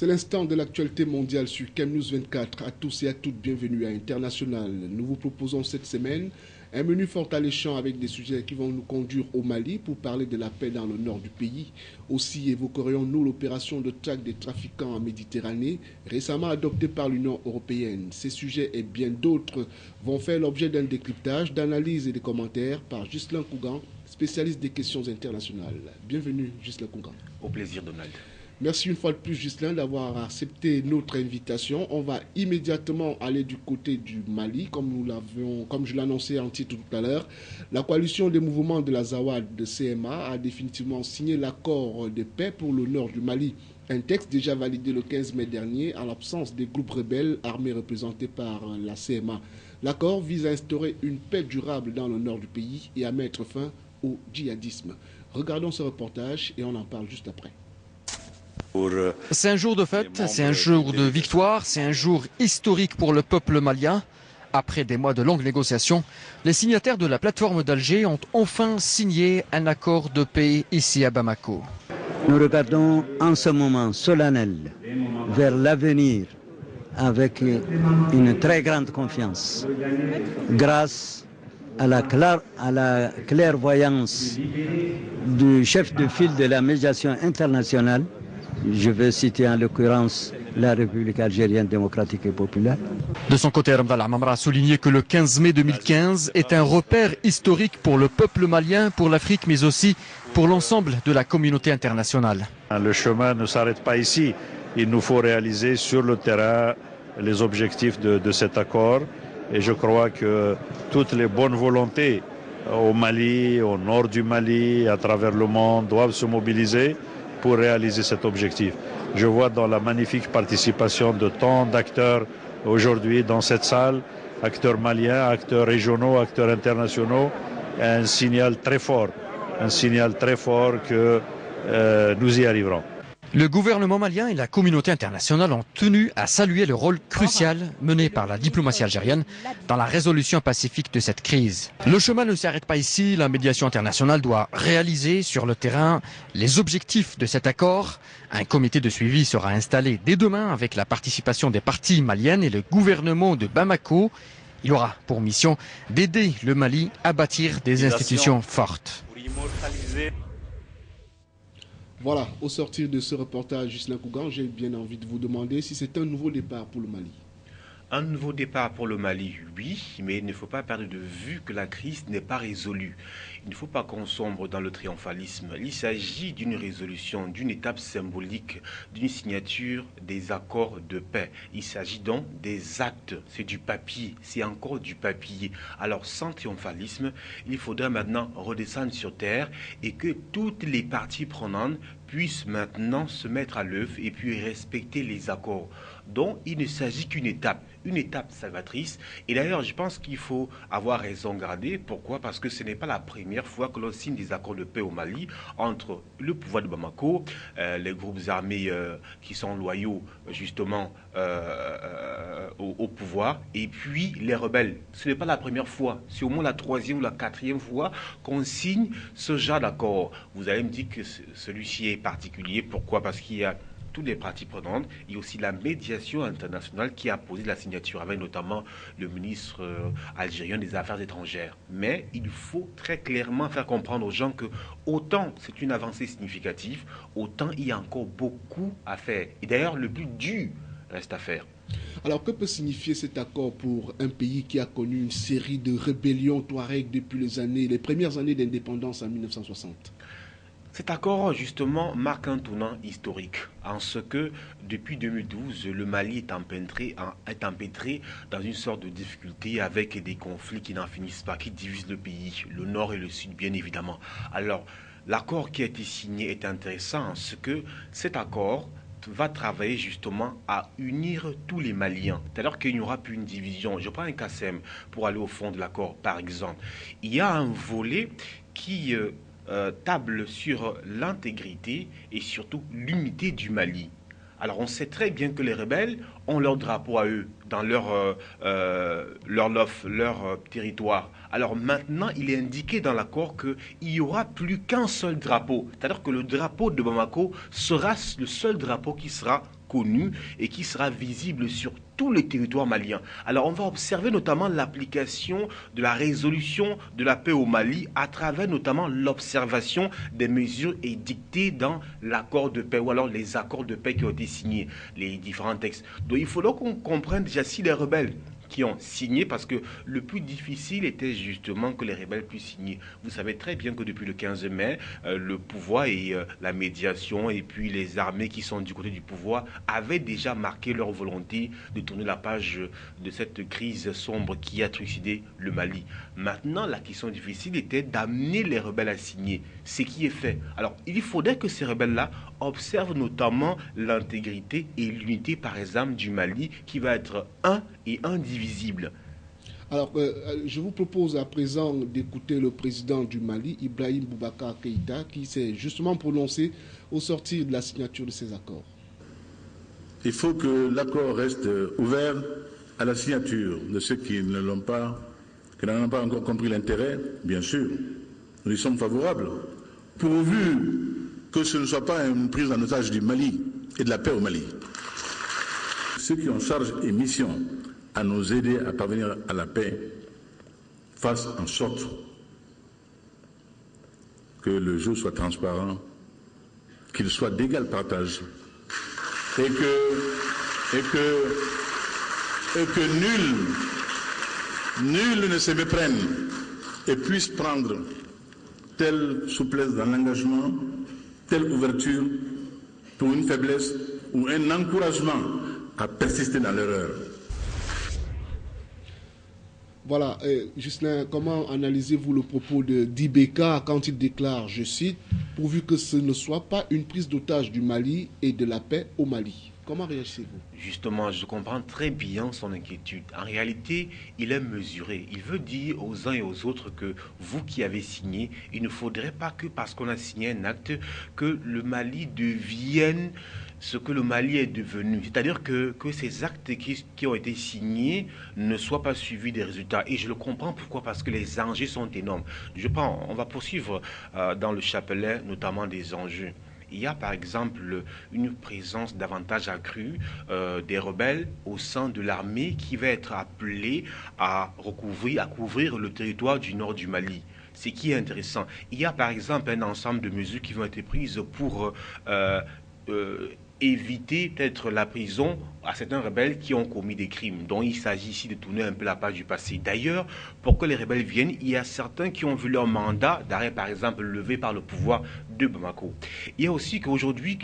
C'est l'instant de l'actualité mondiale sur CamNews 24. À tous et à toutes, bienvenue à International. Nous vous proposons cette semaine un menu fort alléchant avec des sujets qui vont nous conduire au Mali pour parler de la paix dans le nord du pays. Aussi évoquerions-nous l'opération de traque des trafiquants en Méditerranée, récemment adoptée par l'Union européenne. Ces sujets et bien d'autres vont faire l'objet d'un décryptage, d'analyses et de commentaires par Ghislain Kougan, spécialiste des questions internationales. Bienvenue, Ghislain Kougan. Au plaisir, Donald. Merci une fois de plus, Ghislain, d'avoir accepté notre invitation. On va immédiatement aller du côté du Mali, comme je l'annonçais en titre tout à l'heure. La coalition des mouvements de la Zawad de CMA a définitivement signé l'accord de paix pour le nord du Mali. Un texte déjà validé le 15 mai dernier en l'absence des groupes rebelles armés représentés par la CMA. L'accord vise à instaurer une paix durable dans le nord du pays et à mettre fin au djihadisme. Regardons ce reportage et on en parle juste après. C'est un jour de fête, c'est un jour de victoire, c'est un jour historique pour le peuple malien. Après des mois de longues négociations, les signataires de la plateforme d'Alger ont enfin signé un accord de paix ici à Bamako. Nous regardons en ce moment solennel vers l'avenir avec une très grande confiance, grâce à la clairvoyance du chef de file de la médiation internationale. Je vais citer en l'occurrence la République algérienne démocratique et populaire. De son côté, Ramdallah Mamra a souligné que le 15 mai 2015 est un repère historique pour le peuple malien, pour l'Afrique, mais aussi pour l'ensemble de la communauté internationale. Le chemin ne s'arrête pas ici. Il nous faut réaliser sur le terrain les objectifs de cet accord. Et je crois que toutes les bonnes volontés au Mali, au nord du Mali, à travers le monde, doivent se mobiliser pour réaliser cet objectif. Je vois dans la magnifique participation de tant d'acteurs aujourd'hui dans cette salle, acteurs maliens, acteurs régionaux, acteurs internationaux, un signal très fort que nous y arriverons. Le gouvernement malien et la communauté internationale ont tenu à saluer le rôle crucial mené par la diplomatie algérienne dans la résolution pacifique de cette crise. Le chemin ne s'arrête pas ici, la médiation internationale doit réaliser sur le terrain les objectifs de cet accord. Un comité de suivi sera installé dès demain avec la participation des parties maliennes et le gouvernement de Bamako. Il aura pour mission d'aider le Mali à bâtir des institutions fortes. Voilà, au sortir de ce reportage, Ghislain Kougan, j'ai bien envie de vous demander si c'est un nouveau départ pour le Mali. Un nouveau départ pour le Mali, oui, mais il ne faut pas perdre de vue que la crise n'est pas résolue. Il ne faut pas qu'on sombre dans le triomphalisme. Il s'agit d'une résolution, d'une étape symbolique, d'une signature des accords de paix. Il s'agit donc des actes, c'est du papier, c'est encore du papier. Alors sans triomphalisme, il faudra maintenant redescendre sur terre et que toutes les parties prenantes puissent maintenant se mettre à l'œuvre et puis respecter les accords. Donc il ne s'agit qu'une étape salvatrice. Et d'ailleurs, je pense qu'il faut avoir raison garder. Pourquoi? Parce que ce n'est pas la première fois que l'on signe des accords de paix au Mali entre le pouvoir de Bamako, les groupes armés qui sont loyaux justement au pouvoir, et puis les rebelles. Ce n'est pas la première fois, c'est au moins la troisième ou la quatrième fois qu'on signe ce genre d'accord. Vous allez me dire que celui-ci est particulier. Pourquoi? Parce qu'il y a toutes les parties prenantes. Il y a aussi la médiation internationale qui a posé la signature avec notamment le ministre algérien des Affaires étrangères. Mais il faut très clairement faire comprendre aux gens que autant c'est une avancée significative, autant il y a encore beaucoup à faire. Et d'ailleurs, le plus dur reste à faire. Alors, que peut signifier cet accord pour un pays qui a connu une série de rébellions touareg depuis les premières années d'indépendance en 1960 ? Cet accord, justement, marque un tournant historique, en ce que, depuis 2012, le Mali est empêtré dans une sorte de difficulté avec des conflits qui n'en finissent pas, qui divisent le pays, le nord et le sud, bien évidemment. Alors, l'accord qui a été signé est intéressant, en ce que cet accord va travailler justement à unir tous les Maliens. C'est-à-dire qu'il n'y aura plus une division. Je prends un Kassem pour aller au fond de l'accord, par exemple. Il y a un volet qui table sur l'intégrité et surtout l'unité du Mali. Alors on sait très bien que les rebelles ont leur drapeau à eux dans leur territoire. Alors maintenant, il est indiqué dans l'accord qu'il n'y aura plus qu'un seul drapeau. C'est-à-dire que le drapeau de Bamako sera le seul drapeau qui sera connu et qui sera visible sur tout le territoire malien. Alors on va observer notamment l'application de la résolution de la paix au Mali à travers notamment l'observation des mesures édictées dans l'accord de paix ou alors les accords de paix qui ont été signés, les différents textes. Donc il faudra qu'on comprenne déjà si les rebelles qui ont signé, parce que le plus difficile était justement que les rebelles puissent signer. Vous savez très bien que depuis le 15 mai, le pouvoir et la médiation et puis les armées qui sont du côté du pouvoir avaient déjà marqué leur volonté de tourner la page de cette crise sombre qui a trucidé le Mali. Maintenant, la question difficile était d'amener les rebelles à signer, ce qui est fait. Alors, il faudrait que ces rebelles-là observent notamment l'intégrité et l'unité, par exemple, du Mali, qui va être un et indivisible. Alors, je vous propose à présent d'écouter le président du Mali, Ibrahim Boubacar Keïta, qui s'est justement prononcé au sortir de la signature de ces accords. Il faut que l'accord reste ouvert à la signature de ceux qui n'en ont pas encore compris l'intérêt, bien sûr. Nous y sommes favorables, pourvu que ce ne soit pas une prise en otage du Mali et de la paix au Mali. Ceux qui ont charge et mission à nous aider à parvenir à la paix fassent en sorte que le jeu soit transparent, qu'il soit d'égal partage et que nul ne se méprenne et puisse prendre telle souplesse dans l'engagement, telle ouverture pour une faiblesse ou un encouragement à persister dans l'erreur. Voilà, Justin, comment analysez-vous le propos de d'Ibeka quand il déclare, je cite, « Pourvu que ce ne soit pas une prise d'otage du Mali et de la paix au Mali ». Comment réagissez-vous? Justement, je comprends très bien son inquiétude. En réalité, il est mesuré. Il veut dire aux uns et aux autres que vous qui avez signé, il ne faudrait pas que parce qu'on a signé un acte, que le Mali devienne ce que le Mali est devenu. C'est-à-dire que ces actes qui ont été signés ne soient pas suivis des résultats. Et je le comprends pourquoi, parce que les enjeux sont énormes. On va poursuivre dans le chapelet, notamment des enjeux. Il y a par exemple une présence davantage accrue des rebelles au sein de l'armée qui va être appelée à couvrir le territoire du nord du Mali. Ce qui est intéressant. Il y a par exemple un ensemble de mesures qui vont être prises pour éviter peut-être la prison à certains rebelles qui ont commis des crimes. Donc il s'agit ici de tourner un peu la page du passé. D'ailleurs, pour que les rebelles viennent, il y a certains qui ont vu leur mandat d'arrêt, par exemple, levé par le pouvoir de Bamako. Il y a aussi qu'aujourd'hui,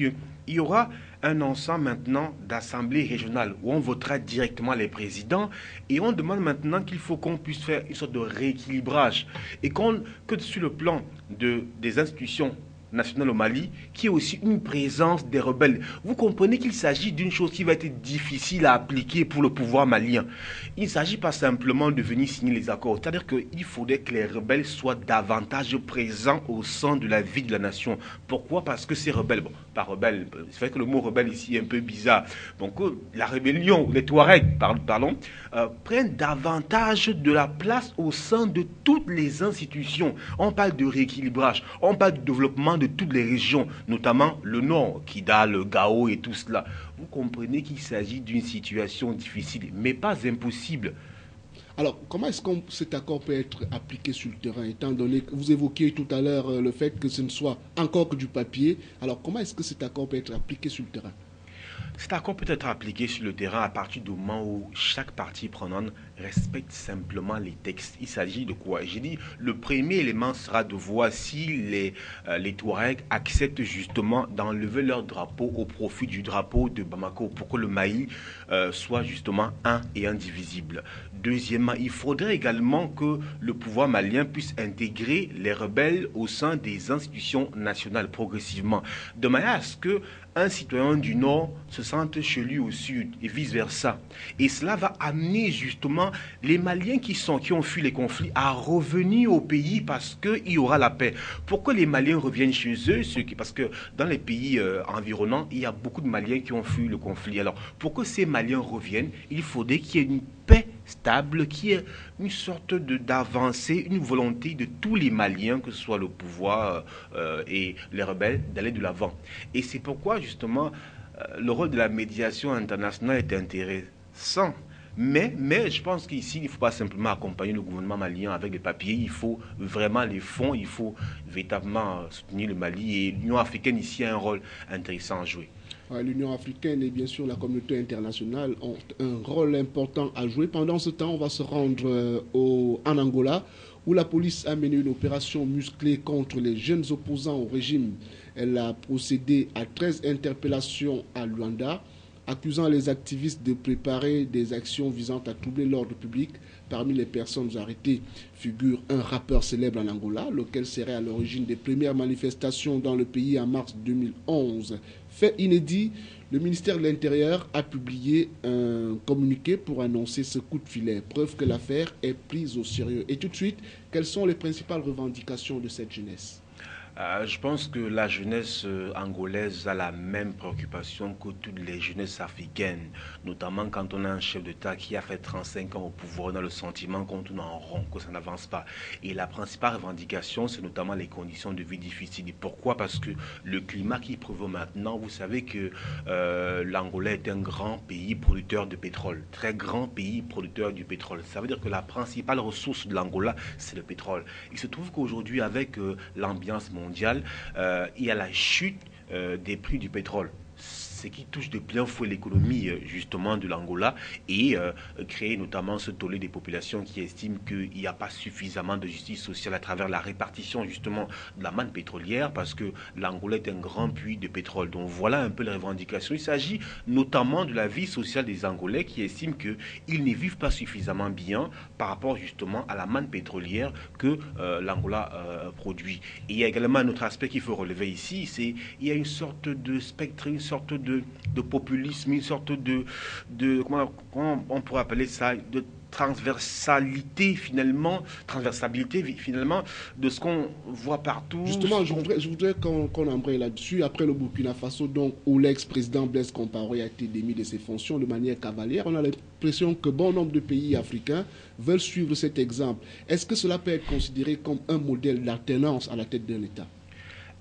il y aura un ensemble maintenant d'assemblées régionales où on votera directement les présidents et on demande maintenant qu'il faut qu'on puisse faire une sorte de rééquilibrage et que sur le plan des institutions nationale au Mali, qui est aussi une présence des rebelles. Vous comprenez qu'il s'agit d'une chose qui va être difficile à appliquer pour le pouvoir malien. Il ne s'agit pas simplement de venir signer les accords. C'est-à-dire qu'il faudrait que les rebelles soient davantage présents au sein de la vie de la nation. Pourquoi? Parce que ces rebelles, bon, pas rebelles, c'est vrai que le mot rebelle ici est un peu bizarre. Donc la rébellion, les Touaregs, pardon, prennent davantage de la place au sein de toutes les institutions. On parle de rééquilibrage, on parle de développement de toutes les régions, notamment le nord, Kidal, Gao et tout cela. Vous comprenez qu'il s'agit d'une situation difficile, mais pas impossible. Alors, comment est-ce que cet accord peut être appliqué sur le terrain, étant donné que vous évoquiez tout à l'heure le fait que ce ne soit encore que du papier. Alors, comment est-ce que cet accord peut être appliqué sur le terrain? Cet accord peut être appliqué sur le terrain à partir du moment où chaque partie prenante respecte simplement les textes. Il s'agit de quoi? J'ai dit, le premier élément sera de voir si les Touaregs acceptent justement d'enlever leur drapeau au profit du drapeau de Bamako pour que le Mali soit justement un et indivisible. Deuxièmement, il faudrait également que le pouvoir malien puisse intégrer les rebelles au sein des institutions nationales progressivement, de manière à ce que un citoyen du Nord se sente chez lui au Sud et vice-versa. Et cela va amener justement les Maliens qui ont fui les conflits à revenir au pays parce qu'il y aura la paix. Pourquoi les Maliens reviennent chez eux? Parce que dans les pays environnants, il y a beaucoup de Maliens qui ont fui le conflit. Alors, pour que ces Maliens reviennent, il faudrait qu'il y ait une paix stable, qui est une sorte d'avancée, une volonté de tous les Maliens, que ce soit le pouvoir et les rebelles, d'aller de l'avant. Et c'est pourquoi, justement, le rôle de la médiation internationale est intéressant. Mais je pense qu'ici, il ne faut pas simplement accompagner le gouvernement malien avec des papiers, il faut vraiment les fonds, il faut véritablement soutenir le Mali. Et l'Union africaine ici a un rôle intéressant à jouer. L'Union africaine et bien sûr la communauté internationale ont un rôle important à jouer. Pendant ce temps, on va se rendre en Angola, où la police a mené une opération musclée contre les jeunes opposants au régime. Elle a procédé à 13 interpellations à Luanda, accusant les activistes de préparer des actions visant à troubler l'ordre public. Parmi les personnes arrêtées figure un rappeur célèbre en Angola, lequel serait à l'origine des premières manifestations dans le pays en mars 2011. Fait inédit, le ministère de l'Intérieur a publié un communiqué pour annoncer ce coup de filet, preuve que l'affaire est prise au sérieux. Et tout de suite, quelles sont les principales revendications de cette jeunesse ? Je pense que la jeunesse angolaise a la même préoccupation que toutes les jeunesses africaines, notamment quand on a un chef d'État qui a fait 35 ans au pouvoir, on a le sentiment qu'on tourne en rond, que ça n'avance pas. Et la principale revendication, c'est notamment les conditions de vie difficiles. Et pourquoi? Parce que le climat qui prévaut maintenant, vous savez que l'Angola est un grand pays producteur de pétrole, très grand pays producteur du pétrole. Ça veut dire que la principale ressource de l'Angola, c'est le pétrole. Il se trouve qu'aujourd'hui, avec l'ambiance mondiale, il y a la chute des prix du pétrole, ce qui touche de plein fouet l'économie justement de l'Angola et créer notamment ce tollé des populations qui estiment qu'il n'y a pas suffisamment de justice sociale à travers la répartition justement de la manne pétrolière, parce que l'Angola est un grand puits de pétrole. Donc voilà un peu les revendications. Il s'agit notamment de la vie sociale des Angolais qui estiment qu'ils ne vivent pas suffisamment bien par rapport justement à la manne pétrolière que l'Angola produit. Et il y a également un autre aspect qu'il faut relever ici, c'est qu'il y a une sorte de spectre, une sorte de populisme, une sorte de comment on pourrait appeler ça, de transversalité finalement de ce qu'on voit partout. Justement, je voudrais qu'on embraye là-dessus. Après le Burkina Faso, donc, où l'ex-président Blaise Compaoré a été démis de ses fonctions de manière cavalière, on a l'impression que bon nombre de pays africains veulent suivre cet exemple. Est-ce que cela peut être considéré comme un modèle d'alternance à la tête d'un État?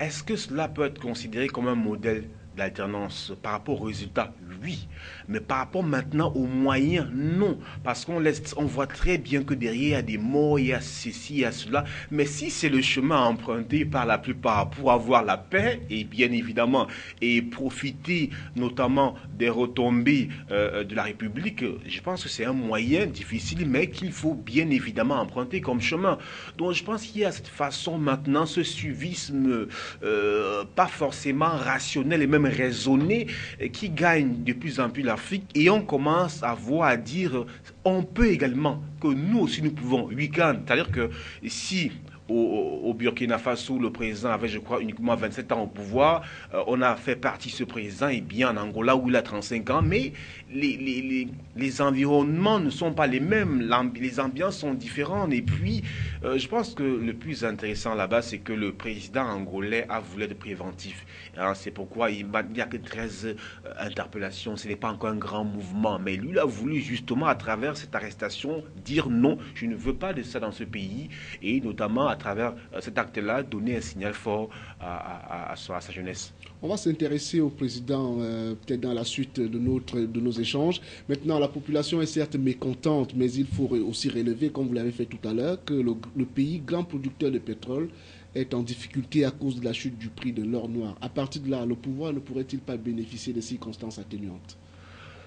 Est-ce que cela peut être considéré comme un modèle d'alternance par rapport aux résultats? Oui. Mais par rapport maintenant aux moyens, non. Parce on voit très bien que derrière, il y a des morts, il y a ceci, il y a cela. Mais si c'est le chemin emprunté par la plupart pour avoir la paix, et bien évidemment, et profiter notamment des retombées de la République, je pense que c'est un moyen difficile, mais qu'il faut bien évidemment emprunter comme chemin. Donc je pense qu'il y a cette façon maintenant, ce suivisme pas forcément rationnel et même raisonné, qui gagne de plus en plus l'Afrique, et on commence à voir, à dire, on peut également, que nous aussi nous pouvons, week-end, c'est-à-dire que si au Burkina Faso, le président avait, je crois, uniquement 27 ans au pouvoir. On a fait partie de ce président, et bien en Angola où il a 35 ans, mais les environnements ne sont pas les mêmes, les ambiances sont différentes. Et puis, je pense que le plus intéressant là-bas, c'est que le président angolais a voulu être préventif. C'est pourquoi il n'y a que 13 interpellations, ce n'est pas encore un grand mouvement. Mais lui, il a voulu justement, à travers cette arrestation, dire non, je ne veux pas de ça dans ce pays, et notamment à travers cet acte-là, donner un signal fort à sa jeunesse. On va s'intéresser au président peut-être dans la suite de nos échanges. Maintenant, la population est certes mécontente, mais il faut aussi relever, comme vous l'avez fait tout à l'heure, que le pays, grand producteur de pétrole, est en difficulté à cause de la chute du prix de l'or noir. À partir de là, le pouvoir ne pourrait-il pas bénéficier de circonstances atténuantes?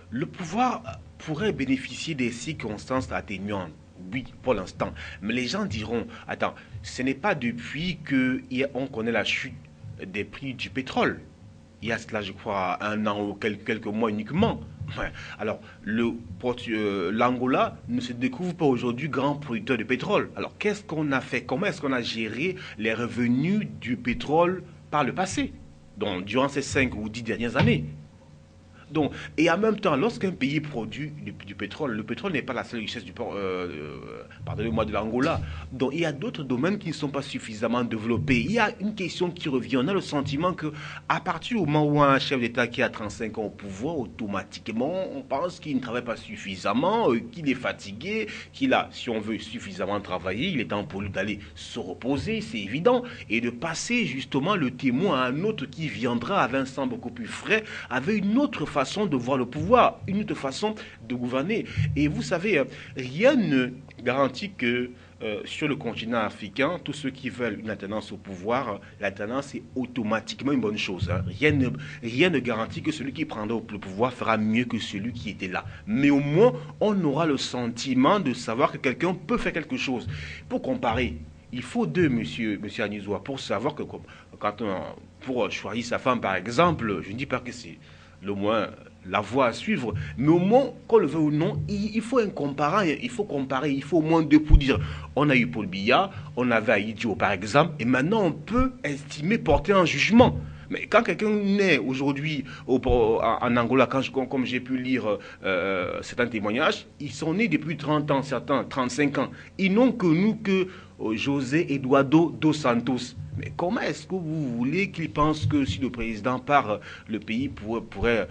Le pouvoir pourrait bénéficier des circonstances atténuantes. Oui, pour l'instant. Mais les gens diront, attends, ce n'est pas depuis qu'on connaît la chute des prix du pétrole. Il y a cela, je crois, 1 an ou quelques mois uniquement. Alors, l'Angola ne se découvre pas aujourd'hui grand producteur de pétrole. Alors, qu'est-ce qu'on a fait? Comment est-ce qu'on a géré les revenus du pétrole par le passé, donc durant ces 5 ou 10 dernières années? Donc, et en même temps, lorsqu'un pays produit du pétrole, le pétrole n'est pas la seule richesse pardonnez-moi, de l'Angola. Donc, il y a d'autres domaines qui ne sont pas suffisamment développés. Il y a une question qui revient. On a le sentiment que à partir du moment où un chef d'État qui a 35 ans au pouvoir, automatiquement, on pense qu'il ne travaille pas suffisamment, qu'il est fatigué, qu'il a, si on veut, suffisamment travaillé. Il est temps pour lui d'aller se reposer, c'est évident, et de passer justement le témoin à un autre qui viendra avec un sang beaucoup plus frais, avec une autre façon de voir le pouvoir, une autre façon de gouverner. Et vous savez, rien ne garantit que sur le continent africain, tous ceux qui veulent une alternance au pouvoir, l'alternance est automatiquement une bonne chose. Hein. Rien ne garantit que celui qui prendra le pouvoir fera mieux que celui qui était là. Mais au moins, on aura le sentiment de savoir que quelqu'un peut faire quelque chose. Pour comparer, il faut deux, monsieur Anizoua, pour savoir que pour choisir sa femme, par exemple, je ne dis pas que c'est le moins la voie à suivre, mais au moins, qu'on le veuille ou non, il faut un comparant, il faut comparer, il faut au moins deux pour dire, on a eu Paul Biya, on avait Aïdjo par exemple, et maintenant on peut estimer, porter un jugement. Mais quand quelqu'un naît aujourd'hui en Angola, comme j'ai pu lire certains témoignages, ils sont nés depuis 30 ans, certains 35 ans. Ils n'ont connu que José Eduardo dos Santos. Mais comment est-ce que vous voulez qu'ils pensent que si le président part, le pays pourrait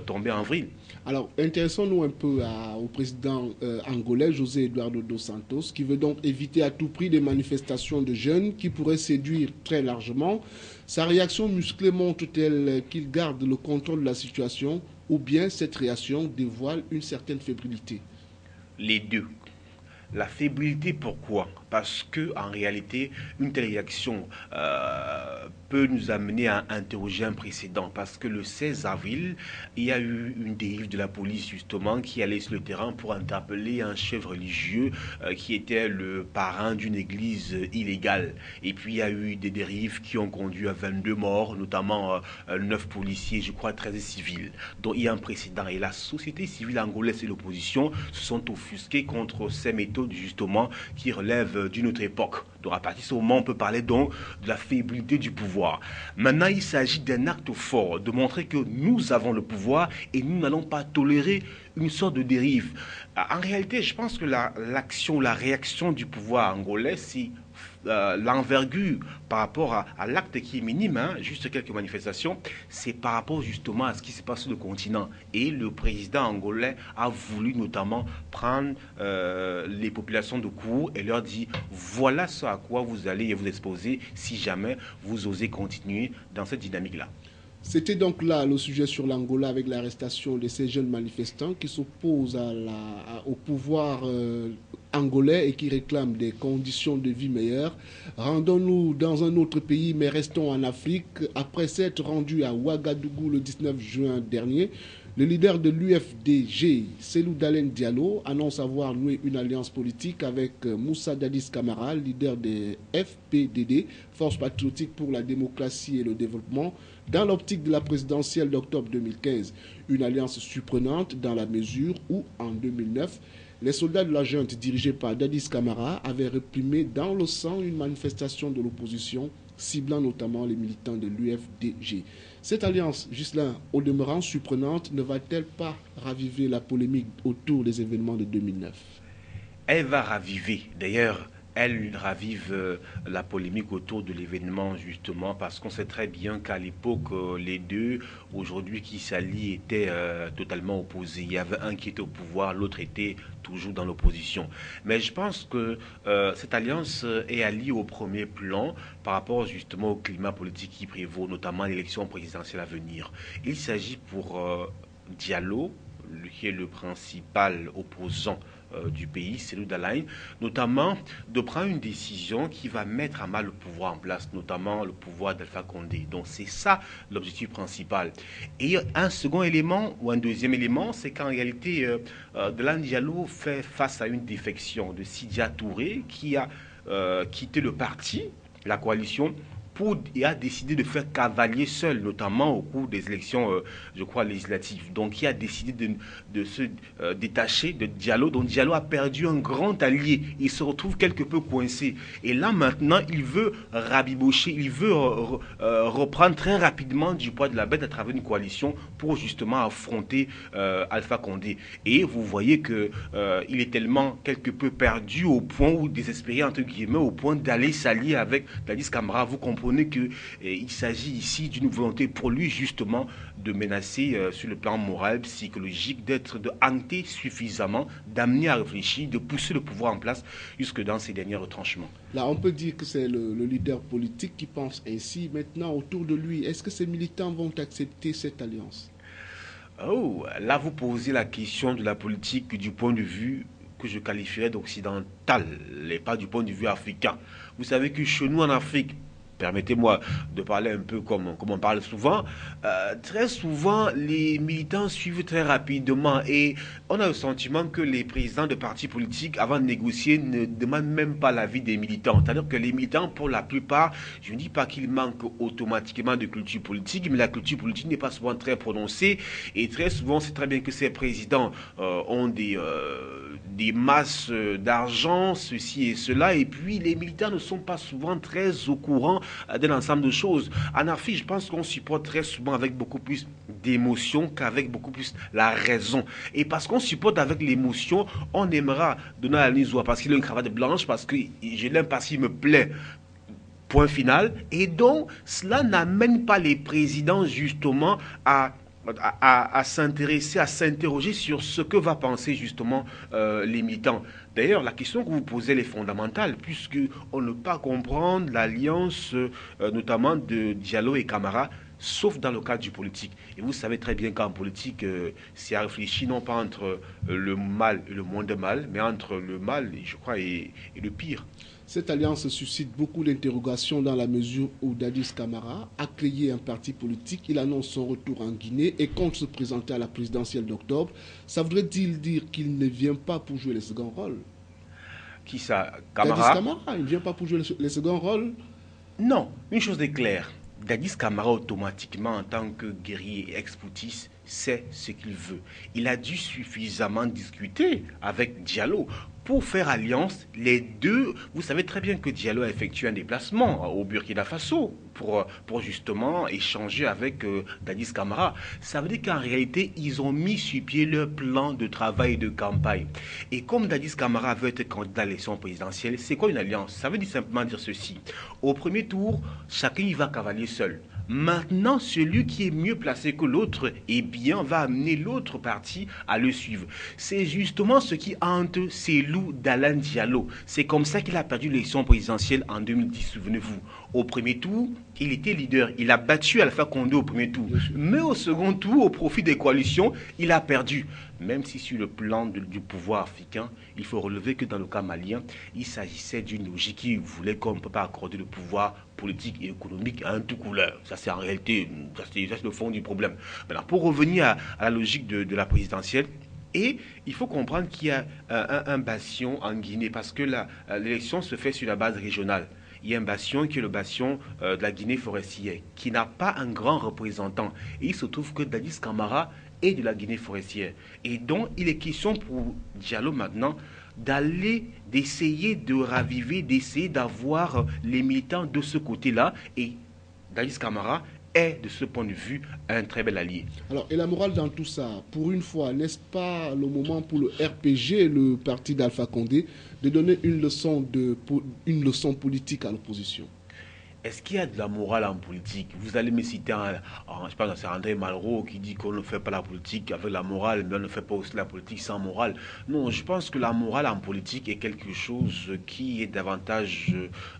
tomber en vrille? Alors, intéressons-nous un peu au président angolais, José Eduardo dos Santos, qui veut donc éviter à tout prix des manifestations de jeunes qui pourraient séduire très largement. Sa réaction musclée montre-t-elle qu'il garde le contrôle de la situation ou bien cette réaction dévoile une certaine fébrilité? Les deux. La fébrilité, pourquoi? Parce que en réalité, une telle réaction peut nous amener à interroger un précédent. Parce que le 16 avril, il y a eu une dérive de la police, justement, qui allait sur le terrain pour interpeller un chef religieux qui était le parrain d'une église illégale. Et puis, il y a eu des dérives qui ont conduit à 22 morts, notamment 9 policiers, je crois 13 civils. Donc, il y a un précédent. Et la société civile angolaise et l'opposition se sont offusqués contre ces méthodes, justement, qui relèvent d'une autre époque. Donc à partir de ce moment, on peut parler donc de la fébrilité du pouvoir. Maintenant, il s'agit d'un acte fort, de montrer que nous avons le pouvoir et nous n'allons pas tolérer une sorte de dérive. En réalité, je pense que la réaction du pouvoir angolais, c'est l'envergure par rapport à l'acte qui est minime, hein, juste quelques manifestations, c'est par rapport justement à ce qui se passe sur le continent. Et le président angolais a voulu notamment prendre les populations de court et leur dire voilà ce à quoi vous allez vous exposer si jamais vous osez continuer dans cette dynamique-là. C'était donc là le sujet sur l'Angola avec l'arrestation de ces jeunes manifestants qui s'opposent au pouvoir angolais et qui réclament des conditions de vie meilleures. Rendons-nous dans un autre pays, mais restons en Afrique. Après s'être rendu à Ouagadougou le 19 juin dernier, le leader de l'UFDG, Cellou Dalein Diallo, annonce avoir noué une alliance politique avec Moussa Dadis Camara, leader des FPDD, Force patriotique pour la démocratie et le développement, dans l'optique de la présidentielle d'octobre 2015. Une alliance surprenante dans la mesure où, en 2009, les soldats de la junte dirigés par Dadis Camara avaient réprimé dans le sang une manifestation de l'opposition, ciblant notamment les militants de l'UFDG. Cette alliance, Ghislain, au demeurant surprenante, ne va-t-elle pas raviver la polémique autour des événements de 2009? Elle va raviver. D'ailleurs, elle ravive la polémique autour de l'événement, justement, parce qu'on sait très bien qu'à l'époque, les deux, aujourd'hui, qui s'allient, étaient totalement opposés. Il y avait un qui était au pouvoir, l'autre était toujours dans l'opposition. Mais je pense que cette alliance est alliée au premier plan par rapport, justement, au climat politique qui prévaut, notamment à l'élection présidentielle à venir. Il s'agit pour Diallo, qui est le principal opposant du pays, Cellou Dalein, notamment de prendre une décision qui va mettre à mal le pouvoir en place, notamment le pouvoir d'Alpha Condé. Donc c'est ça l'objectif principal. Et un second élément, ou un deuxième élément, c'est qu'en réalité, Dalein Diallo fait face à une défection de Sidya Touré qui a quitté le parti, la coalition, et a décidé de faire cavalier seul, notamment au cours des élections, je crois, législatives. Donc, il a décidé de se détacher de Diallo. Donc, Diallo a perdu un grand allié. Il se retrouve quelque peu coincé. Et là, maintenant, il veut rabibocher, il veut reprendre très rapidement du poids de la bête à travers une coalition pour justement affronter Alpha Condé. Et vous voyez que il est tellement quelque peu perdu au point, ou désespéré entre guillemets, au point d'aller s'allier avec Dadis Camara. Vous comprenez que il s'agit ici d'une volonté pour lui justement de menacer sur le plan moral, psychologique, de hanter suffisamment, d'amener à réfléchir, de pousser le pouvoir en place jusque dans ses derniers retranchements. Là, on peut dire que c'est le leader politique qui pense ainsi. Maintenant, autour de lui, est-ce que ses militants vont accepter cette alliance? Oh, là vous posez la question de la politique du point de vue que je qualifierais d'occidental, et pas du point de vue africain. Vous savez que chez nous en Afrique, permettez-moi de parler un peu comme on parle souvent, très souvent les militants suivent très rapidement et on a le sentiment que les présidents de partis politiques, avant de négocier, ne demandent même pas l'avis des militants. C'est-à-dire que les militants, pour la plupart, je ne dis pas qu'ils manquent automatiquement de culture politique, mais la culture politique n'est pas souvent très prononcée et très souvent c'est très bien que ces présidents ont des masses d'argent, ceci et cela, et puis les militants ne sont pas souvent très au courant d'un ensemble de choses. En Afrique, je pense qu'on supporte très souvent avec beaucoup plus d'émotion qu'avec beaucoup plus la raison. Et parce qu'on supporte avec l'émotion, on aimera donner à la Nizoua parce qu'il a une cravate blanche, parce que je l'aime parce qu'il me plaît. Point final. Et donc, cela n'amène pas les présidents justement à s'intéresser, à s'interroger sur ce que va penser justement les militants. D'ailleurs, la question que vous posez elle est fondamentale, puisqu'on ne peut pas comprendre l'alliance notamment de Diallo et Camara, sauf dans le cadre du politique. Et vous savez très bien qu'en politique, c'est à réfléchir non pas entre le mal et le moins de mal, mais entre le mal, je crois, et le pire. Cette alliance suscite beaucoup d'interrogations dans la mesure où Dadis Camara a créé un parti politique. Il annonce son retour en Guinée et compte se présenter à la présidentielle d'octobre. Ça voudrait-il dire qu'il ne vient pas pour jouer le second rôle? Qui ça? Camara? Dadis Camara, il ne vient pas pour jouer le second rôle? Non, une chose est claire. Dadis Camara, automatiquement, en tant que guerrier ex-poutiste, sait ce qu'il veut. Il a dû suffisamment discuter avec Diallo pour faire alliance. Les deux, vous savez très bien que Diallo a effectué un déplacement au Burkina Faso pour justement échanger avec Dadis Camara. Ça veut dire qu'en réalité, ils ont mis sur pied leur plan de travail et de campagne. Et comme Dadis Camara veut être candidat à l'élection présidentielle, c'est quoi une alliance? Ça veut simplement dire ceci. Au premier tour, chacun y va cavalier seul. Maintenant, celui qui est mieux placé que l'autre, eh bien, va amener l'autre parti à le suivre. C'est justement ce qui hante ces loups d'Alain Diallo. C'est comme ça qu'il a perdu l'élection présidentielle en 2010, souvenez-vous. Au premier tour, il était leader. Il a battu Alpha Condé au premier tour. Mais au second tour, au profit des coalitions, il a perdu. Même si sur le plan du pouvoir africain, il faut relever que dans le cas malien, il s'agissait d'une logique qui voulait qu'on ne peut pas accorder le pouvoir politique et économique à un tout couleur. Ça, c'est en réalité, c'est le fond du problème. Maintenant, pour revenir à la logique de la présidentielle, et il faut comprendre qu'il y a un bastion en Guinée parce que l'élection se fait sur la base régionale. Il y a un bastion qui est le bastion de la Guinée forestière, qui n'a pas un grand représentant. Et il se trouve que Dadis Camara est de la Guinée forestière. Et donc, il est question pour Diallo maintenant d'essayer de raviver, d'essayer d'avoir les militants de ce côté-là. Et Dadis Camara est, de ce point de vue, un très bel allié. Alors, et la morale dans tout ça, pour une fois, n'est-ce pas le moment pour le RPG, le parti d'Alpha Condé, de donner une leçon politique à l'opposition? Est-ce qu'il y a de la morale en politique? Vous allez me citer, je pense que c'est André Malraux qui dit qu'on ne fait pas la politique avec la morale, mais on ne fait pas aussi la politique sans morale. Non, je pense que la morale en politique est quelque chose qui est davantage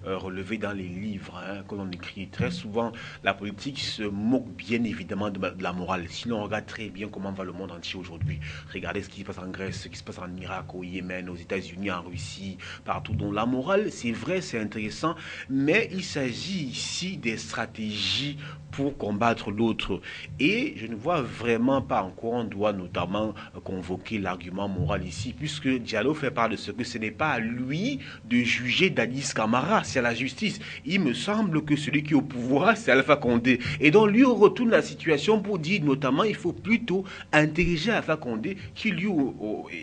relevé dans les livres que l'on écrit. Très souvent, la politique se moque bien évidemment de la morale. Sinon, on regarde très bien comment va le monde entier aujourd'hui. Regardez ce qui se passe en Grèce, ce qui se passe en Irak, au Yémen, aux États-Unis, en Russie, partout. Donc la morale, c'est vrai, c'est intéressant, mais il s'agit aussi ici des stratégies pour combattre l'autre. Et je ne vois vraiment pas en quoi on doit notamment convoquer l'argument moral ici, puisque Diallo fait part de ce que ce n'est pas à lui de juger Dadis Camara, c'est à la justice. Il me semble que celui qui est au pouvoir, c'est Alpha Condé. Et donc lui, on retourne la situation pour dire notamment il faut plutôt interroger Alpha Condé, qui lui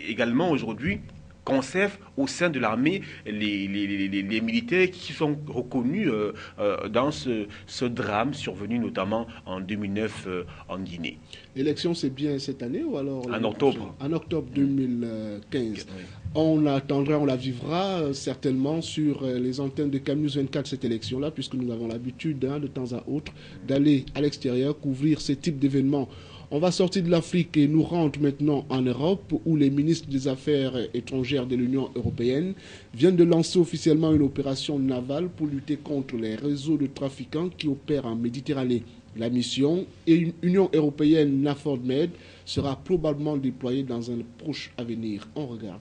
également aujourd'hui conserve au sein de l'armée les militaires qui sont reconnus dans ce drame survenu notamment en 2009 en Guinée. L'élection, c'est bien cette année ou alors en octobre? En octobre 2015. Oui. On l'attendra, on la vivra certainement sur les antennes de CAMnews 24 cette élection-là, puisque nous avons l'habitude de temps à autre d'aller à l'extérieur couvrir ce type d'événements. On va sortir de l'Afrique et nous rendre maintenant en Europe où les ministres des Affaires étrangères de l'Union européenne viennent de lancer officiellement une opération navale pour lutter contre les réseaux de trafiquants qui opèrent en Méditerranée. La mission Union européenne NAFORMED sera probablement déployée dans un proche avenir. On regarde.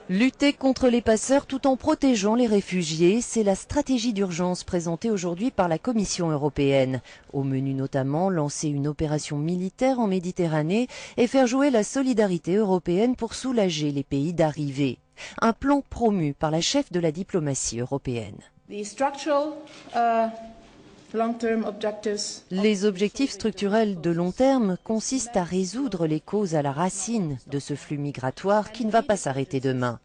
Lutter contre les passeurs tout en protégeant les réfugiés, c'est la stratégie d'urgence présentée aujourd'hui par la Commission européenne. Au menu notamment, lancer une opération militaire en Méditerranée et faire jouer la solidarité européenne pour soulager les pays d'arrivée. Un plan promu par la chef de la diplomatie européenne. Les objectifs structurels de long terme consistent à résoudre les causes à la racine de ce flux migratoire qui ne va pas s'arrêter demain.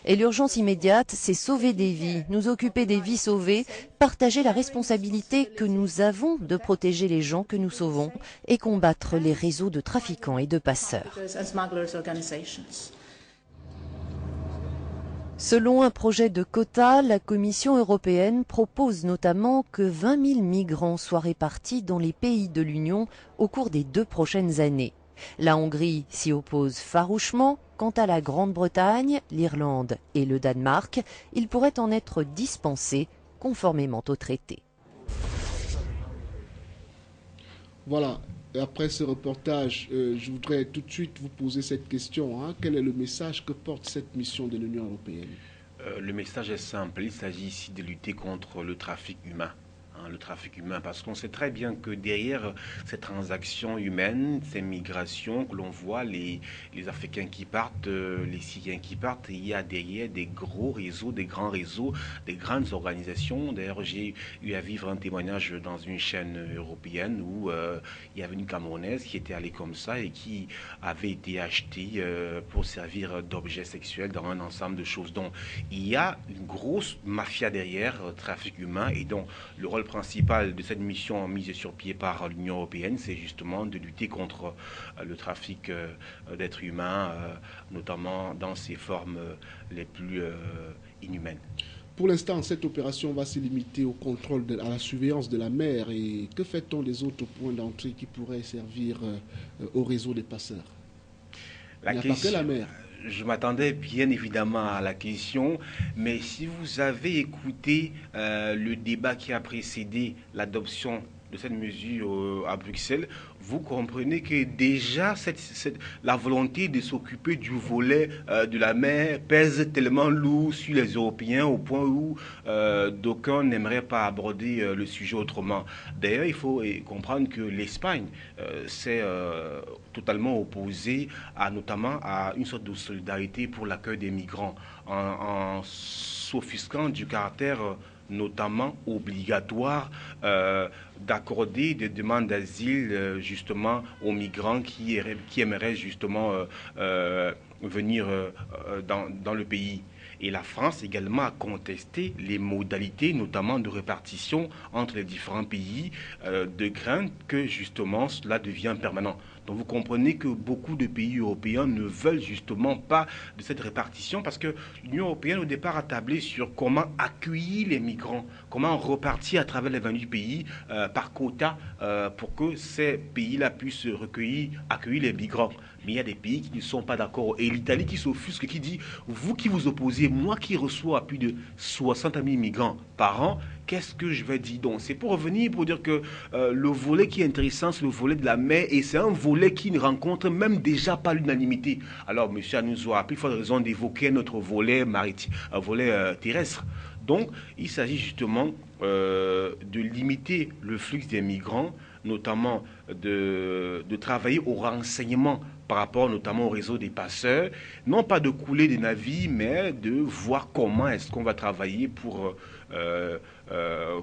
Et l'urgence immédiate, c'est sauver des vies, nous occuper des vies sauvées, partager la responsabilité que nous avons de protéger les gens que nous sauvons et combattre les réseaux de trafiquants et de passeurs. Selon un projet de quota, la Commission européenne propose notamment que 20 000 migrants soient répartis dans les pays de l'Union au cours des 2 prochaines années. La Hongrie s'y oppose farouchement. Quant à la Grande-Bretagne, l'Irlande et le Danemark, ils pourraient en être dispensés conformément au traité. Voilà. Et après ce reportage, je voudrais tout de suite vous poser cette question. Quel est le message que porte cette mission de l'Union européenne? Le message est simple. Il s'agit ici de lutter contre le trafic humain. Le trafic humain, parce qu'on sait très bien que derrière ces transactions humaines, ces migrations que l'on voit, les Africains qui partent, les Syriens qui partent, il y a derrière des gros réseaux, des grands réseaux, des grandes organisations. D'ailleurs, j'ai eu à vivre un témoignage dans une chaîne européenne où il y avait une Camerounaise qui était allée comme ça et qui avait été achetée pour servir d'objet sexuel dans un ensemble de choses. Donc, il y a une grosse mafia derrière, trafic humain, et donc le rôle principal de cette mission mise sur pied par l'Union européenne, c'est justement de lutter contre le trafic d'êtres humains, notamment dans ses formes les plus inhumaines. Pour l'instant, cette opération va se limiter au contrôle, à la surveillance de la mer. Et que fait-on des autres points d'entrée qui pourraient servir au réseau des passeurs? Il n'y a pas que la mer. Je m'attendais bien évidemment à la question, mais si vous avez écouté le débat qui a précédé l'adoption de cette mesure à Bruxelles, vous comprenez que déjà la volonté de s'occuper du volet de la mer pèse tellement lourd sur les Européens au point où d'aucuns n'aimeraient pas aborder le sujet autrement. D'ailleurs, il faut comprendre que l'Espagne s'est totalement opposée notamment à une sorte de solidarité pour l'accueil des migrants en s'offusquant du caractère notamment obligatoire d'accorder des demandes d'asile justement aux migrants qui aimeraient justement venir dans le pays. Et la France également a contesté les modalités, notamment de répartition entre les différents pays, de crainte que justement cela devienne permanent. Donc vous comprenez que beaucoup de pays européens ne veulent justement pas de cette répartition parce que l'Union européenne au départ a tablé sur comment accueillir les migrants, comment repartir à travers les 28 pays par quota pour que ces pays-là puissent accueillir les migrants. Mais il y a des pays qui ne sont pas d'accord. Et l'Italie qui s'offusque, qui dit, vous qui vous opposez, moi qui reçois plus de 60 000 migrants par an, qu'est-ce que je vais dire? Donc c'est pour revenir, pour dire que le volet qui est intéressant, c'est le volet de la mer, et c'est un volet qui ne rencontre même déjà pas l'unanimité. Alors, M. Anouzoa a plus forte raison d'évoquer notre volet maritime, volet terrestre. Donc, il s'agit justement de limiter le flux des migrants, notamment de travailler au renseignement par rapport notamment au réseau des passeurs, non pas de couler des navires, mais de voir comment est-ce qu'on va travailler pour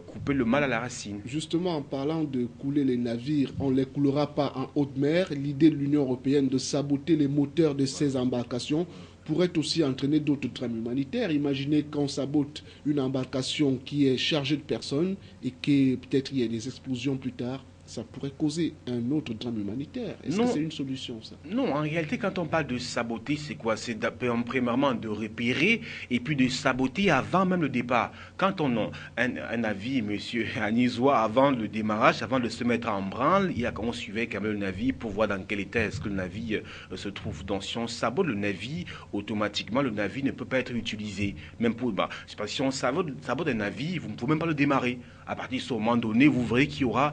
couper le mal à la racine. Justement, en parlant de couler les navires, on ne les coulera pas en haute mer. L'idée de l'Union européenne de saboter les moteurs de ces embarcations pourrait aussi entraîner d'autres drames humanitaires. Imaginez qu'on sabote une embarcation qui est chargée de personnes et que peut-être il y a des explosions plus tard. Ça pourrait causer un autre drame humanitaire. Est-ce que c'est une solution, ça? Non, en réalité, quand on parle de saboter, c'est quoi? C'est premièrement de repérer et puis de saboter avant même le départ. Quand on a un avis, monsieur Anisois, avant le démarrage, avant de se mettre en branle, on suivait quand même le navire pour voir dans quel état est-ce que le navire se trouve. Donc, si on sabote le navire, automatiquement, le navire ne peut pas être utilisé. Même pour, c'est parce que si on sabote un navire, vous ne pouvez même pas le démarrer. À partir de ce moment donné, vous verrez qu'il y aura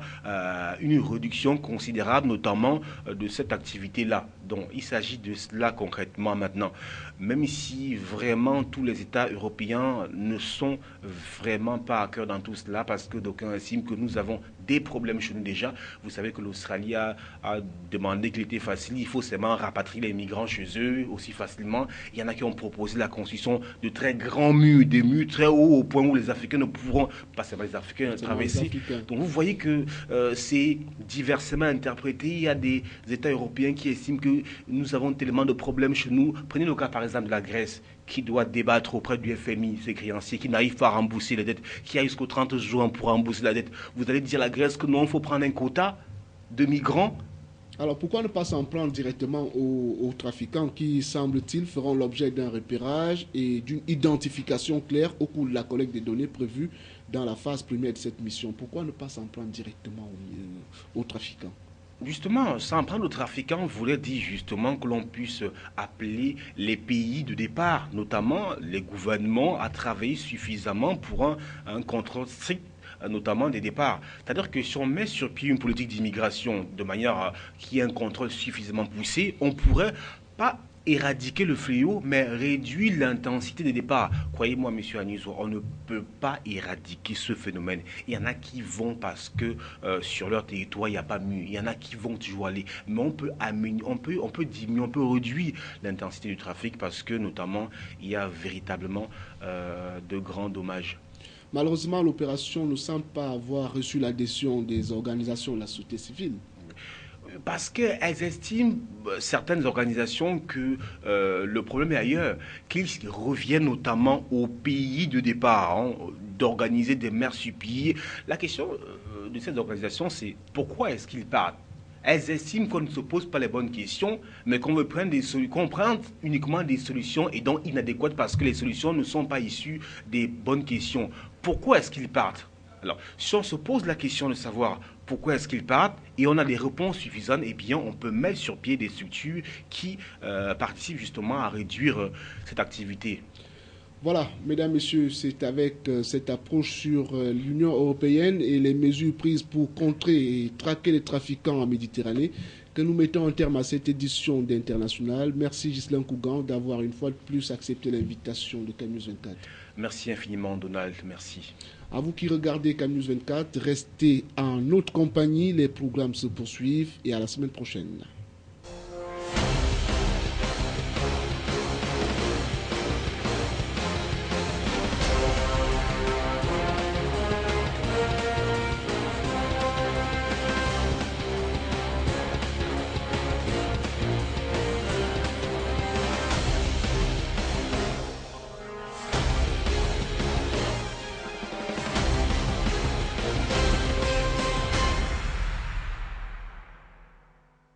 une réduction considérable, notamment de cette activité-là. Donc, il s'agit de cela concrètement maintenant. Même si vraiment tous les États européens ne sont vraiment pas à cœur dans tout cela, parce que d'aucuns estiment que nous avons des problèmes chez nous déjà. Vous savez que l'Australie a demandé qu'il était facile. Il faut seulement rapatrier les migrants chez eux aussi facilement. Il y en a qui ont proposé la construction de très grands murs, des murs très hauts au point où les Africains ne pourront, pas seulement les Africains, traverser. Donc vous voyez que c'est diversement interprété. Il y a des États européens qui estiment que nous avons tellement de problèmes chez nous. Prenez le cas par exemple de la Grèce, qui doit débattre auprès du FMI, ses créanciers, qui n'arrivent pas à rembourser les dettes, qui a jusqu'aux 30 jours pour rembourser la dette. Vous allez dire à la Grèce que non, il faut prendre un quota de migrants. Alors pourquoi ne pas s'en prendre directement aux trafiquants qui, semble-t-il, feront l'objet d'un repérage et d'une identification claire au cours de la collecte des données prévues dans la phase première de cette mission? Pourquoi ne pas s'en prendre directement aux trafiquants? Justement, s'en prendre aux trafiquants voulait dire justement que l'on puisse appeler les pays de départ, notamment les gouvernements, à travailler suffisamment pour un contrôle strict, notamment des départs. C'est-à-dire que si on met sur pied une politique d'immigration de manière qui ait un contrôle suffisamment poussé, on pourrait pas éradiquer le fléau, mais réduire l'intensité des départs. Croyez-moi, monsieur Anisois, on ne peut pas éradiquer ce phénomène. Il y en a qui vont parce que sur leur territoire, il n'y a pas mieux. Il y en a qui vont toujours aller. Mais on peut diminuer, on peut réduire l'intensité du trafic parce que, notamment, il y a véritablement de grands dommages. Malheureusement, l'opération ne semble pas avoir reçu l'adhésion des organisations de la société civile. Parce qu'elles estiment, certaines organisations, que le problème est ailleurs, qu'ils reviennent notamment au pays de départ, d'organiser des marsupials. La question de ces organisations, c'est pourquoi est-ce qu'ils partent? Elles estiment qu'on ne se pose pas les bonnes questions, mais qu'on veut prendre qu'on prend uniquement des solutions et donc inadéquates parce que les solutions ne sont pas issues des bonnes questions. Pourquoi est-ce qu'ils partent? Alors, si on se pose la question de savoir pourquoi est-ce qu'ils partent et on a des réponses suffisantes, eh bien, on peut mettre sur pied des structures qui participent justement à réduire cette activité. Voilà, mesdames, messieurs, c'est avec cette approche sur l'Union européenne et les mesures prises pour contrer et traquer les trafiquants en Méditerranée que nous mettons un terme à cette édition d'International. Merci Ghislain Kougan d'avoir une fois de plus accepté l'invitation de CANews 24. Merci infiniment, Donald, merci. À vous qui regardez CANews 24, restez en notre compagnie, les programmes se poursuivent et à la semaine prochaine.